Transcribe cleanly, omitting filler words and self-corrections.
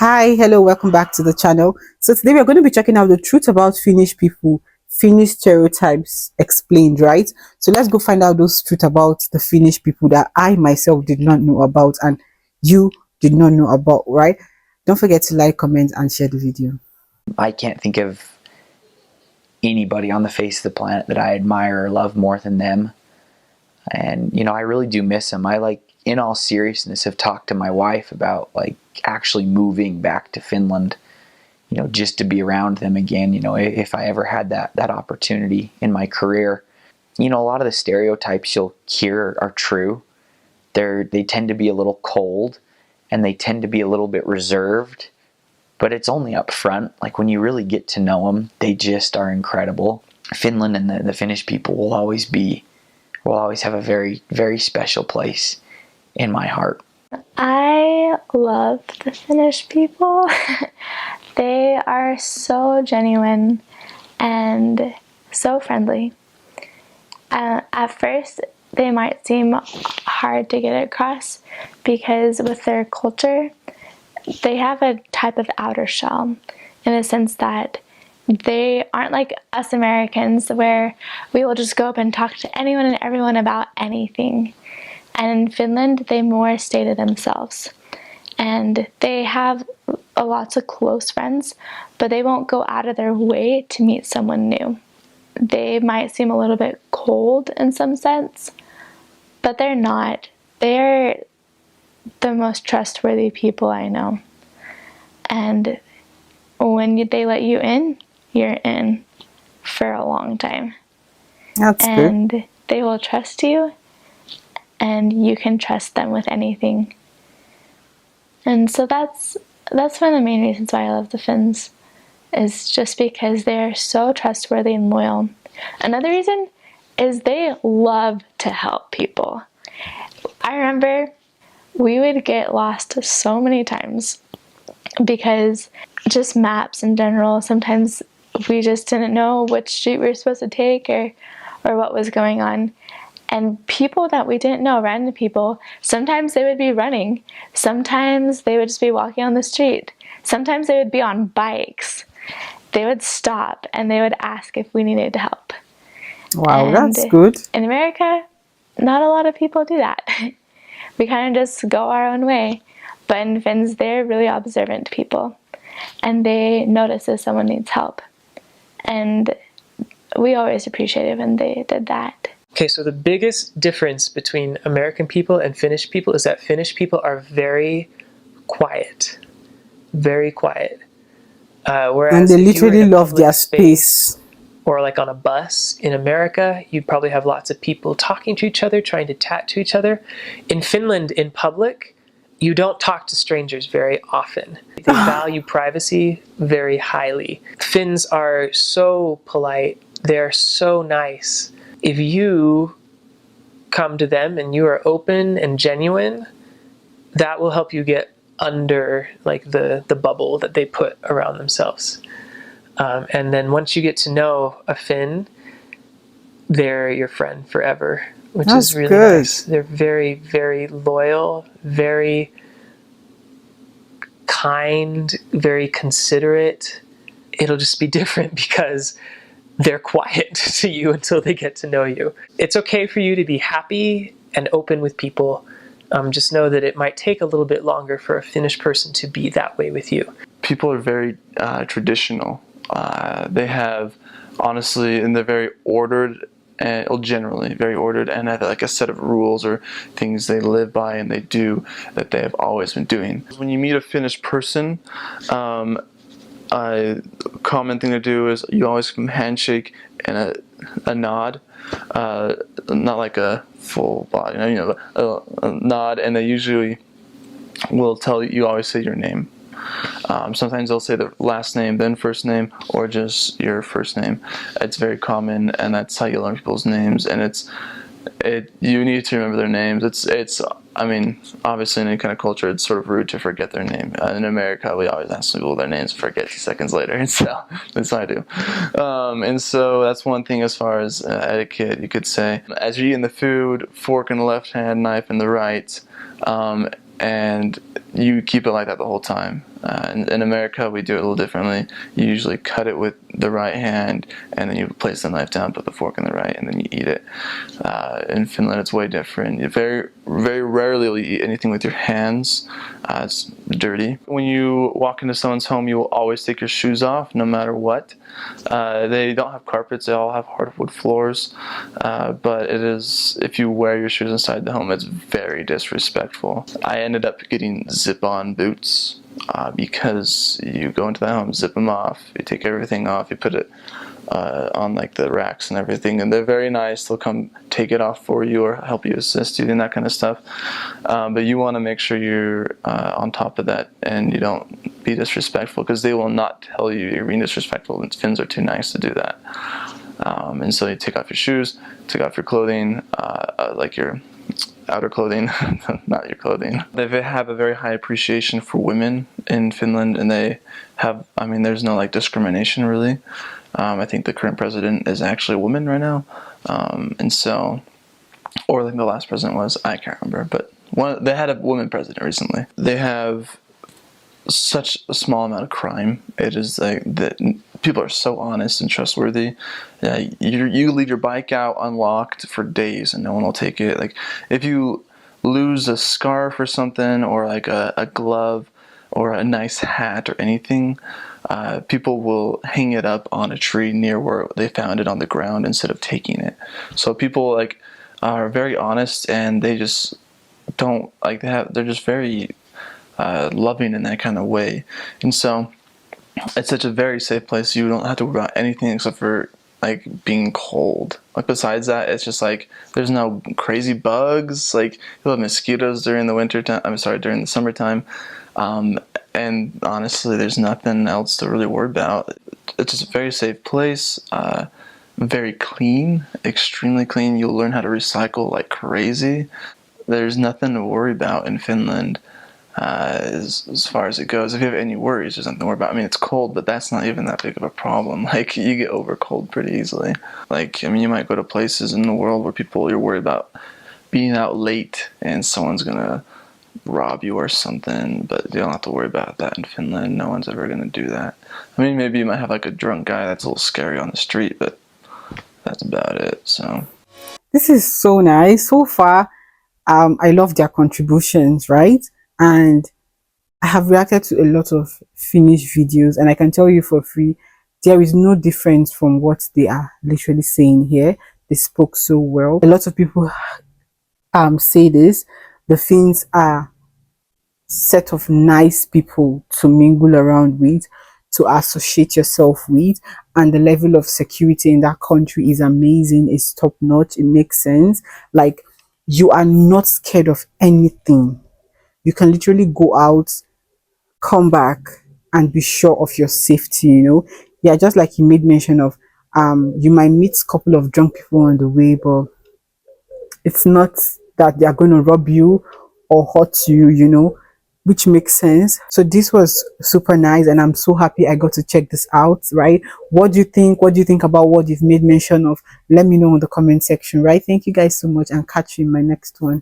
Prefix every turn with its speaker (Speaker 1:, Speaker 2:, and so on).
Speaker 1: Hi, hello, welcome back to the channel. So today we're going to be checking out the truth about Finnish people, Finnish stereotypes explained, right? So let's go find out those truth about the Finnish people that I myself did not know about and you did not know about, right? Don't forget to like, comment, and share the video.
Speaker 2: I can't think of anybody on the face of the planet that I admire or love more than them. And, I really do miss them. I, in all seriousness, have talked to my wife about, actually moving back to Finland, just to be around them again, if I ever had that opportunity in my career. A lot of the stereotypes you'll hear are true. They tend to be a little cold, and they tend to be a little bit reserved. But it's only up front. Like when you really get to know them, they just are incredible. Finland and the Finnish people will always have a very, very special place in my heart.
Speaker 3: I love the Finnish people. They are so genuine and so friendly. At first, they might seem hard to get across because with their culture, they have a type of outer shell in the sense that they aren't like us Americans where we will just go up and talk to anyone and everyone about anything. And in Finland, they more stay to themselves. And they have lots of close friends, but they won't go out of their way to meet someone new. They might seem a little bit cold in some sense, but they're not. They're the most trustworthy people I know. And when they let you in, you're in for a long time.
Speaker 1: That's good.
Speaker 3: And they will trust you, and you can trust them with anything. And so that's one of the main reasons why I love the Finns, is just because they're so trustworthy and loyal. Another reason is they love to help people. I remember we would get lost so many times because just maps in general, sometimes we just didn't know which street we were supposed to take or what was going on. And people that we didn't know, random people, sometimes they would be running. Sometimes they would just be walking on the street. Sometimes they would be on bikes. They would stop and they would ask if we needed help.
Speaker 1: Wow,
Speaker 3: And
Speaker 1: that's good.
Speaker 3: in America, not a lot of people do that. We kind of just go our own way. But in Finns, they're really observant people. And they notice if someone needs help. And we always appreciate it when they did that.
Speaker 4: Okay, so the biggest difference between American people and Finnish people is that Finnish people are very quiet. Very quiet. Whereas
Speaker 1: And they
Speaker 4: if you were
Speaker 1: literally
Speaker 4: in a
Speaker 1: love
Speaker 4: public
Speaker 1: their space.
Speaker 4: or like on a bus in America, you'd probably have lots of people talking to each other, trying to chat to each other. In Finland, in public, you don't talk to strangers very often. They value privacy very highly. Finns are so polite. They're so nice. If you come to them and you are open and genuine, that will help you get under like the bubble that they put around themselves. And then once you get to know a Finn, they're your friend forever, which
Speaker 1: That's
Speaker 4: is really
Speaker 1: good.
Speaker 4: nice. They're very, very loyal, very kind, very considerate. It'll just be different because they're quiet to you until they get to know you. It's okay for you to be happy and open with people. Just know that it might take a little bit longer for a Finnish person to be that way with you.
Speaker 5: People are very traditional. They have, honestly, and they're very ordered, and generally very ordered, and have like a set of rules or things they live by and they do that they have always been doing. When you meet a Finnish person, a common thing to do is you always give them a handshake and a nod, not like a full body, a nod, and they usually will tell you always say your name. Sometimes they'll say the last name, then first name, or just your first name. It's very common, and that's how you learn people's names. And you need to remember their names. I mean, obviously in any kind of culture, it's sort of rude to forget their name. In America, we always ask people their names and forget 2 seconds later, and so that's what I do. And so that's one thing as far as etiquette, you could say. As you're eating the food, fork in the left hand, knife in the right. and you keep it like that the whole time. In America, we do it a little differently. You usually cut it with the right hand, and then you place the knife down, put the fork in the right, and then you eat it. In Finland, it's way different. You very rarely will you eat anything with your hands. It's dirty. When you walk into someone's home, you will always take your shoes off, no matter what. They don't have carpets; they all have hardwood floors. But it is, if you wear your shoes inside the home, it's very disrespectful. I ended up getting zip-on boots. Because you go into the home, zip them off, you take everything off, you put it on like the racks and everything, and they're very nice. They'll come take it off for you or help you, assist you, and that kind of stuff. But you want to make sure you're on top of that and you don't be disrespectful, because they will not tell you you're being disrespectful. And Finns are too nice to do that. And so you take off your shoes, take off your clothing, like your outer clothing, not your clothing. They have a very high appreciation for women in Finland, and they have, I mean, there's no like discrimination really. I think the current president is actually a woman right now, and so, or like the last president was, I can't remember, but they had a woman president recently. They have such a small amount of crime. It is like that people are so honest and trustworthy. You leave your bike out unlocked for days and no one will take it. Like if you lose a scarf or something, or like a glove or a nice hat or anything, people will hang it up on a tree near where they found it on the ground instead of taking it. So people like are very honest, and they just don't like they're just very loving in that kind of way. And so it's such a very safe place. You don't have to worry about anything except for like being cold. Like besides that, it's just like there's no crazy bugs. Like you'll have mosquitoes during the winter time. I'm sorry, during the summertime. And honestly, there's nothing else to really worry about. It's just a very safe place. Very clean, extremely clean. You'll learn how to recycle like crazy. There's nothing to worry about in Finland. As far as it goes, if you have any worries, there's nothing to worry about. I mean, it's cold, but that's not even that big of a problem. Like, you get over cold pretty easily. Like, I mean, you might go to places in the world where you're worried about being out late and someone's gonna rob you or something, but you don't have to worry about that in Finland. No one's ever gonna do that. I mean, maybe you might have like a drunk guy that's a little scary on the street, but that's about it. So
Speaker 1: This is so nice. So far, I love their contributions, right? And I have reacted to a lot of Finnish videos, and I can tell you for free, there is no difference from what they are literally saying here. They spoke so well. A lot of people say this: the Finns are set of nice people to mingle around with, to associate yourself with, and the level of security in that country is amazing. It's top notch. It makes sense. Like, you are not scared of anything. You can literally go out, come back, and be sure of your safety, you know. Yeah, just like you made mention of, you might meet a couple of drunk people on the way, but it's not that they are going to rob you or hurt you, you know, which makes sense. So this was super nice, and I'm so happy I got to check this out, right? What do you think? What do you think about what you've made mention of? Let me know in the comment section, right? Thank you guys so much, and catch you in my next one.